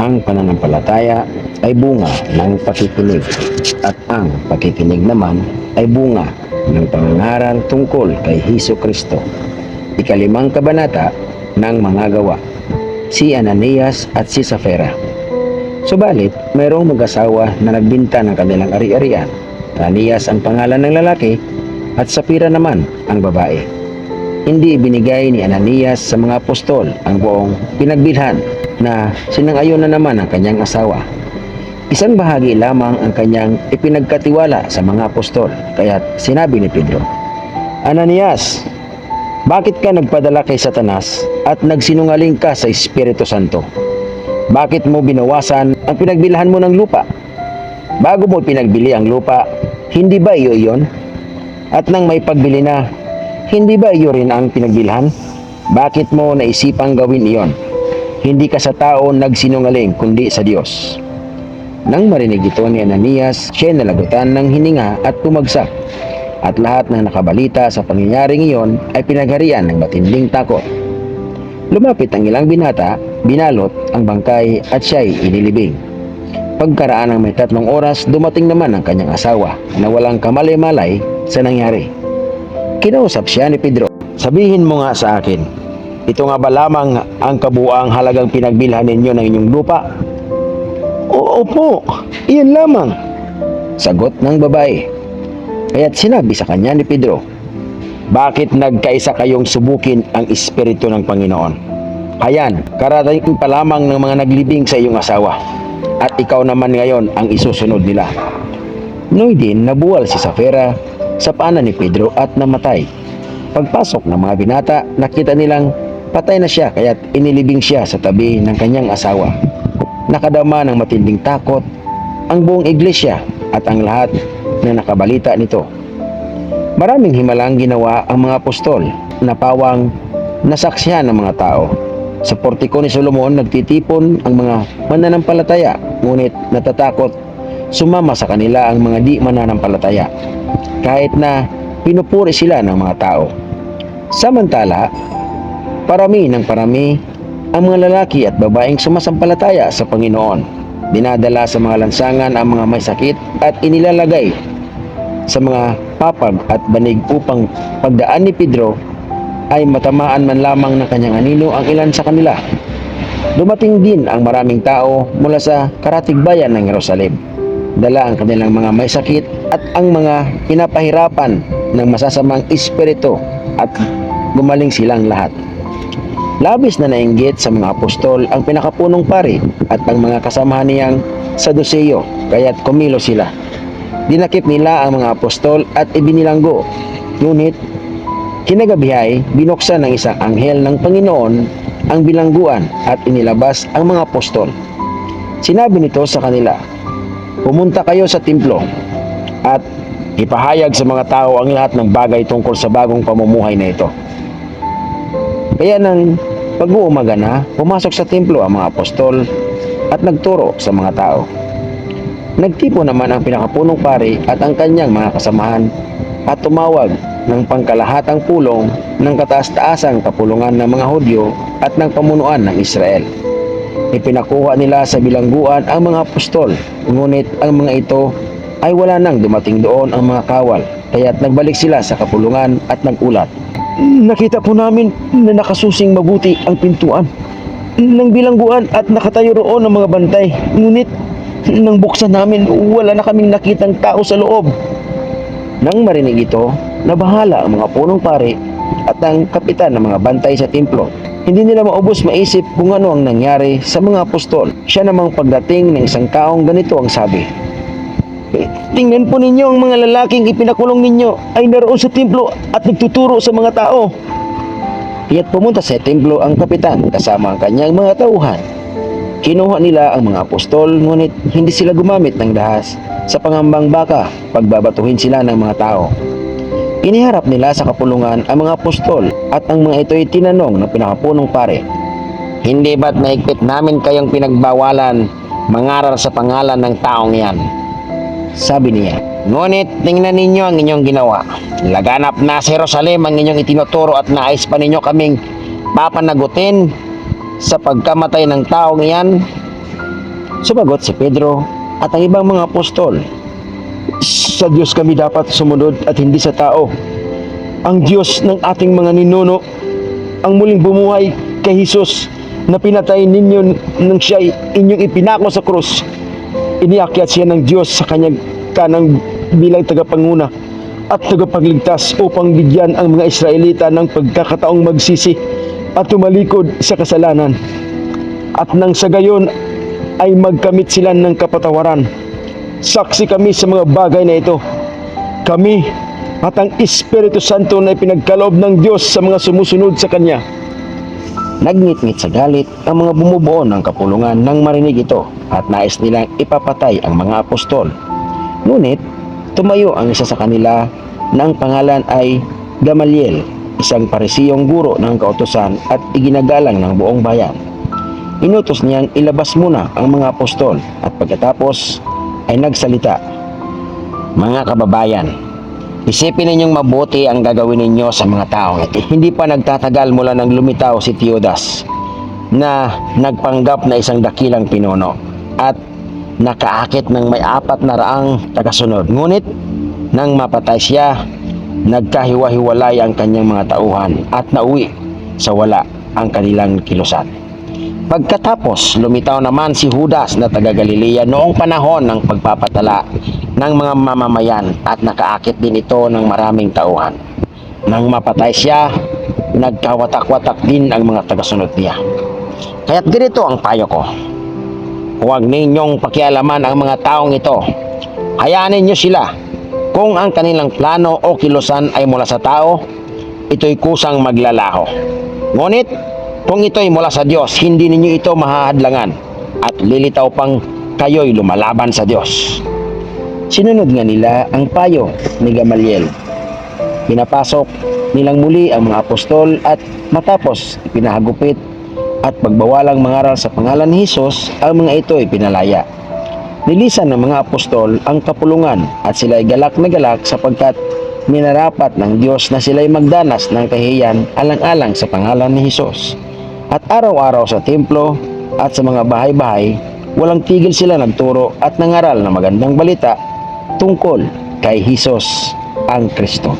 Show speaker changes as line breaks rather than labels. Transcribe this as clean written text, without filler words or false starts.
Ang pananampalataya ay bunga ng pakikinig at ang pakikinig naman ay bunga ng pangangaral tungkol kay Hesus Kristo. Ikalimang kabanata ng mga gawa, si Ananias at si Safira. Subalit, mayroong mag-asawa na nagbinta ng kanilang ari-arian. Ananias ang pangalan ng lalaki at Safira naman ang babae. Hindi ibinigay ni Ananias sa mga apostol ang buong pinagbilhan na sinang-ayon na naman ang kanyang asawa. Isang bahagi lamang ang kanyang ipinagkatiwala sa mga apostol, kaya't sinabi ni Pedro, "Ananias, bakit ka nagpadala kay Satanas at nagsinungaling ka sa Espiritu Santo? Bakit mo binawasan ang pinagbilhan mo ng lupa? Bago mo pinagbili ang lupa, hindi ba iyo iyon? At nang may pagbili na, hindi ba iyo rin ang pinagbilhan? Bakit mo naisipang gawin iyon? Hindi ka sa tao nagsinungaling, kundi sa Diyos." Nang marinig ito ni Ananias, siya nalagutan ng hininga at bumagsak. At lahat ng nakabalita sa pangyayaring iyon ay pinagharian ng matinding takot. Lumapit ang ilang binata, binalot ang bangkay at siya'y inilibing. Pagkaraan ng may 3 oras, dumating naman ang kanyang asawa na walang kamalay-malay sa nangyari. Kinausap siya ni Pedro, "Sabihin mo nga sa akin, ito nga ba lamang ang kabuang halagang pinagbilhan ninyo ng inyong lupa?" "Oo po, iyan lamang," sagot ng babae. Kaya't sinabi sa kanya ni Pedro, "Bakit nagkaisa kayong subukin ang Espiritu ng Panginoon? Ayan, karating pa lamang ng mga naglibing sa iyong asawa, at ikaw naman ngayon ang isusunod nila." Noy din nabuwal si Safira sa paanan ni Pedro at namatay. Pagpasok ng mga binata, nakita nilang patay na siya, kaya't inilibing siya sa tabi ng kanyang asawa. Nakadama ng matinding takot ang buong iglesia at ang lahat na nakabalita nito. Maraming himalang ginawa ang mga apostol na pawang nasaksihan ng mga tao. Sa portiko ni Solomon, nagtitipon ang mga mananampalataya, ngunit natatakot sumama sa kanila ang mga di mananampalataya, kahit na pinupuri sila ng mga tao. Samantala, parami ng parami ang mga lalaki at babaeng sumasampalataya sa Panginoon. Dinadala sa mga lansangan ang mga may sakit at inilalagay sa mga papag at banig upang pagdaan ni Pedro ay matamaan man lamang ng kanyang anino ang ilan sa kanila. Dumating din ang maraming tao mula sa karatigbayan ng Jerusalem. Dala ang kanilang mga may sakit at ang mga pinapahirapan ng masasamang espiritu, at gumaling silang lahat. Labis na nainggit sa mga apostol ang pinakapunong pari at ang mga kasamahan niyang Saduseyo, kaya't kumilos sila. Dinakip nila ang mga apostol at ibinilanggo. Ngunit kinagabihay, binuksan ng isang anghel ng Panginoon ang bilangguan at inilabas ang mga apostol. Sinabi nito sa kanila, "Pumunta kayo sa templo at ipahayag sa mga tao ang lahat ng bagay tungkol sa bagong pamumuhay na ito." Kaya nang pag-uumaga na, pumasok sa templo ang mga apostol at nagturo sa mga tao. Nagtipo naman ang pinakapunong pari at ang kanyang mga kasamahan at tumawag ng pangkalahatang pulong ng kataas-taasang kapulungan ng mga Hudyo at ng pamunuan ng Israel. Ipinakuha nila sa bilangguan ang mga apostol, ngunit ang mga ito ay wala nang dumating doon ang mga kawal, kaya't nagbalik sila sa kapulungan at nagulat. "Nakita po namin na nakasusing mabuti ang pintuan ng bilangguan at nakatayo roon ang mga bantay. Ngunit nang buksan namin, wala na kaming nakitang tao sa loob." Nang marinig ito, nabahala ang mga punong pari at ang kapitan ng mga bantay sa templo. Hindi nila maubos maisip kung ano ang nangyari sa mga apostol. Siya namang pagdating ng isang taong ganito ang sabi, "Tingnan po ninyo, ang mga lalaking ipinakulong ninyo ay naroon sa templo at nagtuturo sa mga tao." Kaya't pumunta sa templo ang kapitan kasama ang kanyang mga tauhan. Kinuha nila ang mga apostol, ngunit hindi sila gumamit ng dahas sa pangambang baka pagbabatuhin sila ng mga tao. Iniharap nila sa kapulungan ang mga apostol at ang mga ito'y tinanong ng pinakapunong pare, "Hindi ba't mahigpit namin kayong pinagbawalan mangaral sa pangalan ng taong yan?" Sabi niya, "Ngunit tingnan ninyo ang inyong ginawa. Laganap na sa Jerusalem ang inyong itinuturo at nais pa ninyo kaming papanagutin sa pagkamatay ng taong iyan. Sumagot si Pedro at ang ibang mga apostol, "Sa Diyos kami dapat sumunod at hindi sa tao. Ang Diyos ng ating mga ninuno, ang muling bumuhay kay Jesus na pinatay ninyo nang siya'y inyong ipinako sa krus. Iniakyat siya ng Diyos sa kanyang kanang bilang tagapanguna at tagapagligtas upang bigyan ang mga Israelita ng pagkakataong magsisi at tumalikod sa kasalanan. At nang sa gayon ay magkamit sila ng kapatawaran. Saksi kami sa mga bagay na ito. Kami at ang Espiritu Santo na ipinagkaloob ng Diyos sa mga sumusunod sa Kanya." Nagngit-ngit sa galit ang mga bumubuo ng kapulungan nang marinig ito at nais nilang ipapatay ang mga apostol. Ngunit tumayo ang isa sa kanila na ang pangalan ay Gamaliel, isang parisiyong guro ng kautusan at iginagalang ng buong bayan. Inutos niyang ilabas muna ang mga apostol at pagkatapos ay nagsalita, "Mga kababayan, isipin ninyong mabuti ang gagawin ninyo sa mga taong ito. Hindi pa nagtatagal mula nang lumitaw si Teudas na nagpanggap na isang dakilang pinuno at nakaakit ng may 400 tagasunod. Ngunit nang mapatay siya, nagkahiwa-hiwalay ang kanyang mga tauhan at nauwi sa wala ang kanilang kilusan. Pagkatapos, lumitaw naman si Judas na taga Galilea noong panahon ng pagpapatala ng mga mamamayan at nakaakit din ito ng maraming tauhan. Nang mapatay siya, nagkawatak-watak din ang mga tagasunod niya. Kaya't ganito ang payo ko. Huwag ninyong pakialaman ang mga taong ito. Hayaan ninyo sila. Kung ang kanilang plano o kilusan ay mula sa tao, ito'y kusang maglalaho. Ngunit, kung ito'y mula sa Diyos, hindi ninyo ito mahahadlangan at lilitaw pang kayo'y lumalaban sa Diyos." Sinunod nga nila ang payo ni Gamaliel. Pinapasok nilang muli ang mga apostol at matapos ipinahagupit at pagbawalang mangaral sa pangalan ni Jesus, ang mga ito ay pinalaya. Nilisan ng mga apostol ang kapulungan at sila ay galak na galak sapagkat minarapat ng Diyos na sila ay magdanas ng kahihiyan alang-alang sa pangalan ni Jesus. At araw-araw sa templo at sa mga bahay-bahay, walang tigil sila nagturo at nangaral ng magandang balita tungkol kay Jesus ang Kristo.